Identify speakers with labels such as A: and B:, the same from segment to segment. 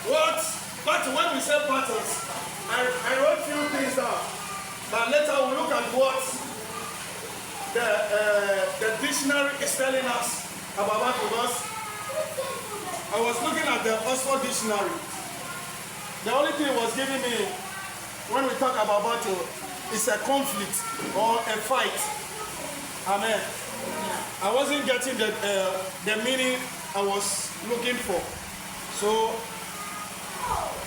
A: But when we say patterns, I wrote few things down. But later we'll look at what the dictionary is telling us about battle. Because I was looking at the Oxford Dictionary. The only thing it was giving me when we talk about battle is a conflict or a fight. Amen. I wasn't getting the meaning I was looking for. So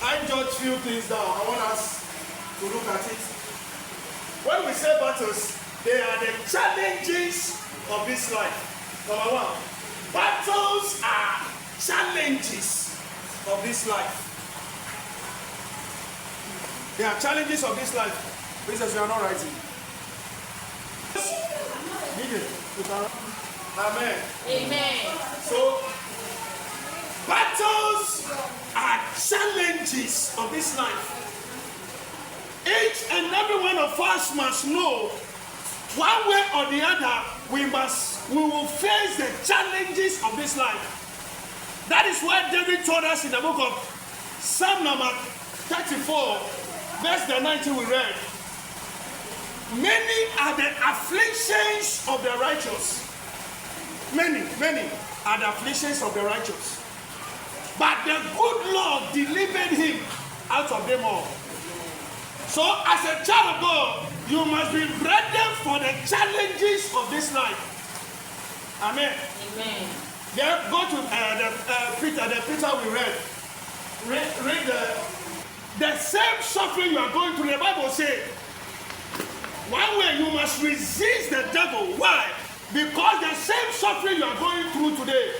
A: I jot few things down. I want us to look at it. When we say battles, they are the challenges of this life. Number one, battles are challenges of this life. They are challenges of this life. Princess, you are not writing. Amen.
B: Amen.
A: So, battles are challenges of this life. Each and every one of us must know, one way or the other, we will face the challenges of this life. That is why David told us in the book of Psalm number 34, verse 19 we read, many are the afflictions of the righteous. Many are the afflictions of the righteous. But the good Lord delivered him out of them all. So as a child of God, you must be ready for the challenges of this life. Amen.
B: Amen.
A: Then go to the Peter we read. Read the same suffering you are going through. The Bible says, one way you must resist the devil. Why? Because the same suffering you are going through today,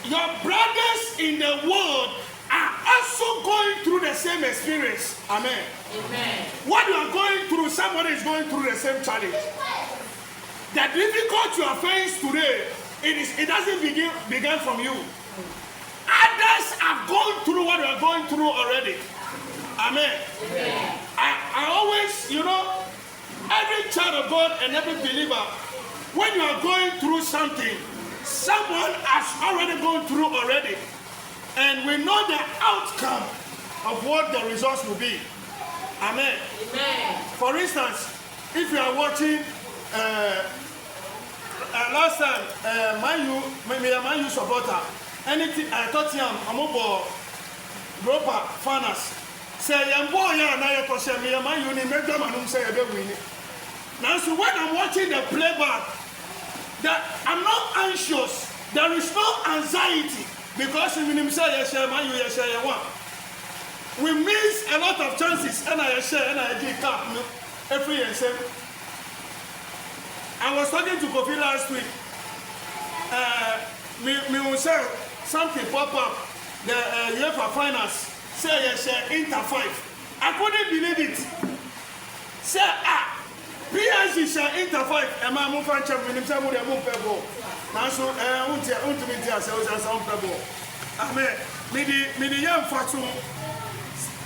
A: your brothers in the world are also going through the same experience. Amen.
B: Amen.
A: What you are going through, somebody is going through the same challenge. The difficulty you are facing today, it doesn't begin from you. Others have gone through what you are going through already. Amen.
B: Amen.
A: I always, every child of God and every believer, when you are going through something, someone has already gone through already. And we know the outcome of what the results will be. Amen.
B: Amen.
A: For instance, if you are watching, last time, Man U supporter, anything, Tottenham, Amobo, Europa, Fanas, say, I'm boy, and I say, Man U, make them say, now, so when I'm watching the playback, I'm not anxious. There is no anxiety. Because when you say yes, Man U, yes, we miss a lot of chances, and I share, and I did cap every year. I was talking to Kofi last week. Me will say something pop up. The UEFA finals say yes, Inter 5. I couldn't believe it. Say PSG shall Inter 5. And my move and champion himself with a move pebble. Now so ultimately I say pebble. Amen. Me the young fatu.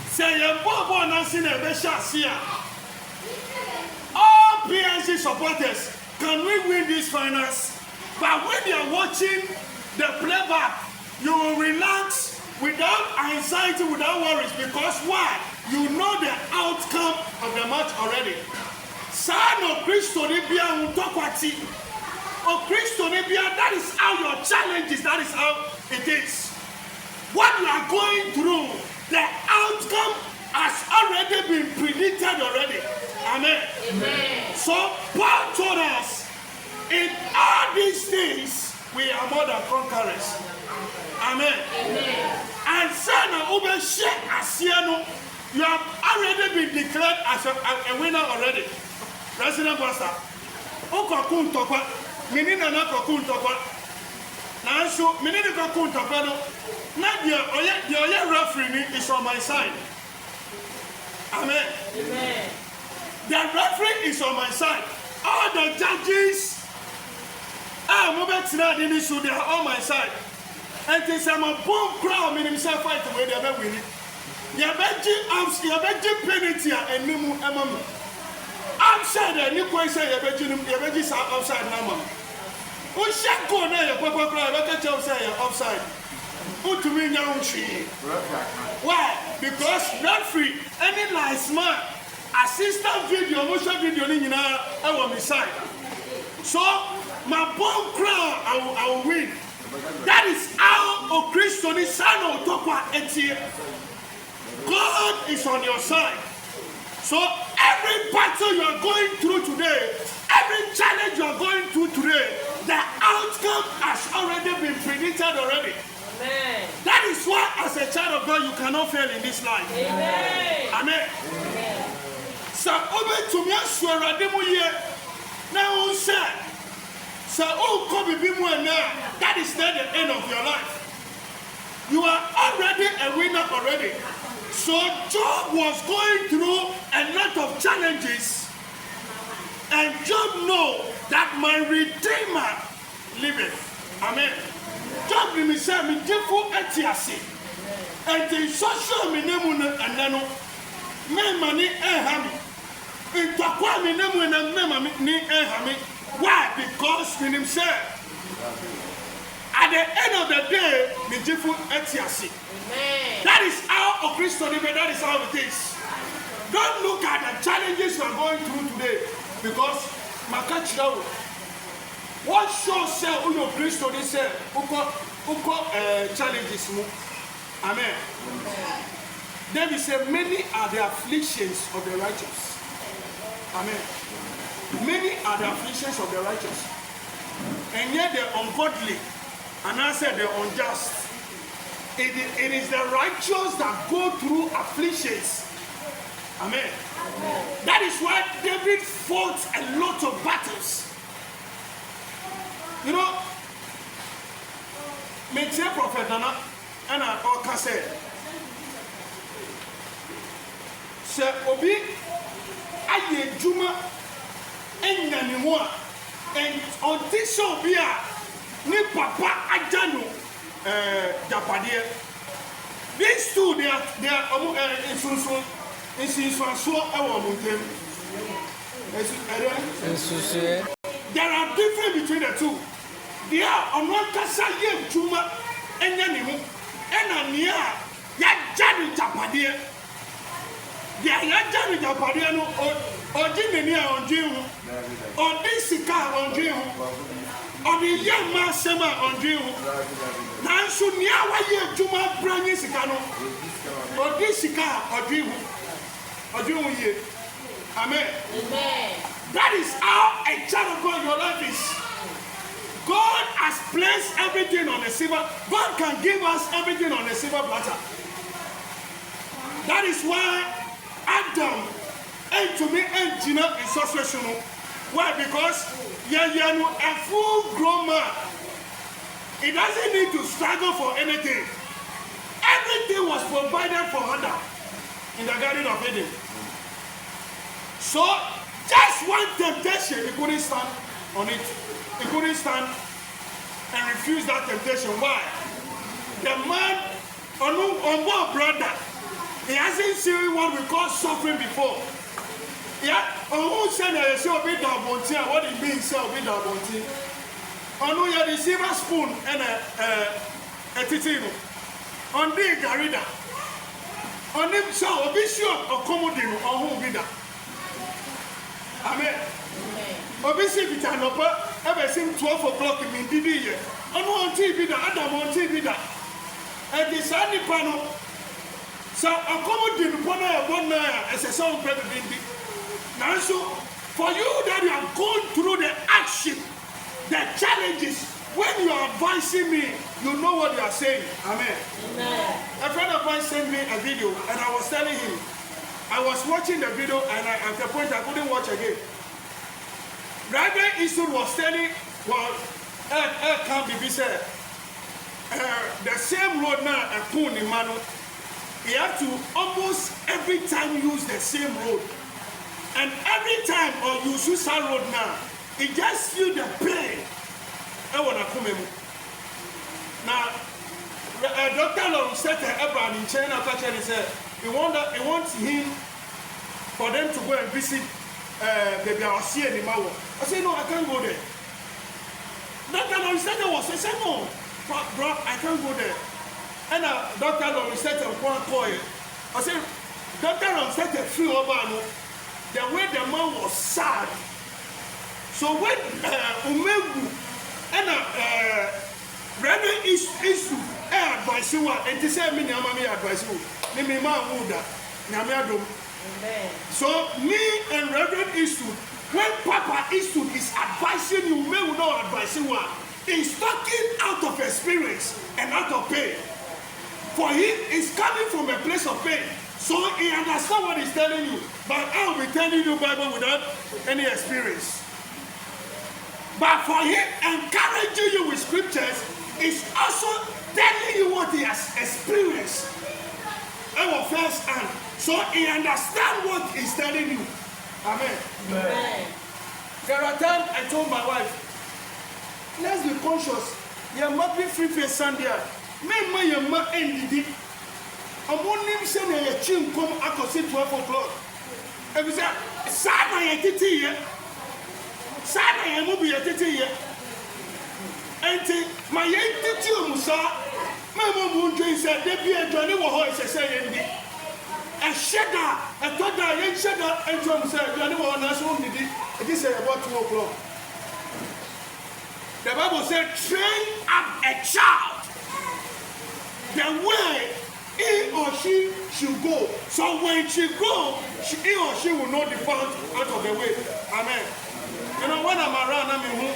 A: Say a bobo na sin a besha sia. All PSG supporters, can we win this finals? But when you are watching the playback, you will relax without anxiety, without worries. Because why? You know the outcome of the match already. Son of Christo Nibia Untokwati. Of Christo Nibia, that is how your challenge is. That is how it is. What you are going through, the outcome has already been predicted already. Amen. Amen. So Paul told us, in all these things, we are more than conquerors. Amen. Amen. And son of Ube Sheikh Asiano, you have already been declared as a winner already. President Pastor, Okokun Tokwa, Minina Nakokun Tokwa. Now, so Minina Kokun Tokwa. Now, the referee is on my side. Amen. Amen. The referee is on my side. All the judges, they are on my side. And they say, I'm a boom crowd, meaning himself fight away, they are winning. You are begging penalty and Nimu Emma. Outside, and you can say, you're begging outside, Nama. Who shall go there, Papa Cry, look at you say, offside. Utumi Nyanchi. Why? Because referee, any nice man, assistant video, motion video, I will be signed. So, my bone crown, I will win. That is how a Christian is son of Tokwa Etie. God is on your side. So every battle you are going through today, every challenge you are going through today, the outcome has already been predicted already. Amen. That is why as a child of God you cannot fail in this life. Amen. Amen. So over to me assurademu ye na won say so come be mu na that is not the end of your life. You are already a winner already. So Job was going through a lot of challenges, and Job know that my Redeemer liveth. Amen. Job me say me defo etiase, and the social me nemu and nano me mani ehami. Intokwa me nemu na me mami ni ehami. Why? Because me say at the end of the day, me defo etiase. That is how a Christian lives. That is how it is. Don't look at the challenges you are going through today, because Makachiro, what shows say who your Christian is say uko challenges mu. Amen. David said, many are the afflictions of the righteous. Amen. Many are the afflictions of the righteous, and yet the ungodly, and I said the unjust. It is the righteous that go through afflictions. Amen. Amen. That is why David fought a lot of battles. You know, me say Prophet Nana and I can say, "Sir Obi, aye Juma, enyanimwa, and on this show be a ni Papa Ajanu." Japadia. These two, they are in Sunsun, in Sunsun, our mountain. There are difference between the two. They are on one Kasayim Chuma and Yanimu, and Ania, Yajani Japadia. They are Yajani Japadiano or Jimenia on Jim, or Dissika on Jim. On the young man sema on Jim. Nansu niawa ye juma branye sikano. Odi sika Jim ye. Amen. Amen. That is how a child of God your life is. God has placed everything on a silver. God can give us everything on a silver platter. That is why Adam and to me and Gina is so special. Why? Because a full grown man, he doesn't need to struggle for anything. Everything was provided for Adam in the Garden of Eden. So, just one temptation, he couldn't stand on it. He couldn't stand and refuse that temptation. Why? The man, on board brother, he hasn't seen what we call suffering before. Yeah, on who said that you say obi da bonti, what it means say obi da bonti. On who you the silver spoon and a titino. On the garida. On him so obi sure or comodino on who be that. Amen. Obi see bitan opa ever seem 12 o'clock in Didi ye. On who on TV that Adam on TV that. And the sandy panel. So a comodino pona one as a song president. Now, so for you that you have gone through the action, the challenges, when you are advising me, you know what you are saying. Amen. Amen. A friend of mine sent me a video, and I was telling him, I was watching the video, and at the point I couldn't watch again. Reverend Eastwood was telling, well, can't be said, the same road now, a pool in Manu, you have to almost every time use the same road. And every time you use that road now, it just feel the pain. I want to come in. Now, Dr. Lawrence said to Abraham in China, he said, he wants him for them to go and visit the Biawasia in Mawa. I said, no, I can't go there. Dr. Lawrence said, I said, no, bro, I can't go there. And Dr. Long said one coin. I said, Dr. Long said a few of the way the man was sad. So when Umegu and Reverend issue advice you and to say me advice you, me man woulda, Namiadum. So me and Reverend Eastwood, when Papa Eastwood is advising you, may not advise you one. He's talking out of experience and out of pain. For him, he's coming from a place of pain. So he understands what he's telling you. But I'll be telling you Bible without any experience. But for him, encouraging you with scriptures is also telling you what he has experienced. Our first hand. So he understands what he's telling you. Amen. Amen. There are times I told my wife, let's be conscious. You might be free face Sunday. Me you might end it. I'm only saying a chin come across 12 o'clock. And we say, Sana ya titi ye. Sana ya mubi ya titi ye. And my young titi musa, my mom said, they be a Johnny Wahoy say, a shedder, a toddler, young shedder, and John said, Johnny Wahoy, only did it is about 2 o'clock. The Bible said, train up a child the way he or she should go. So when she go, he or she will not depart out of the way. Amen. You know, when I'm around, I mean,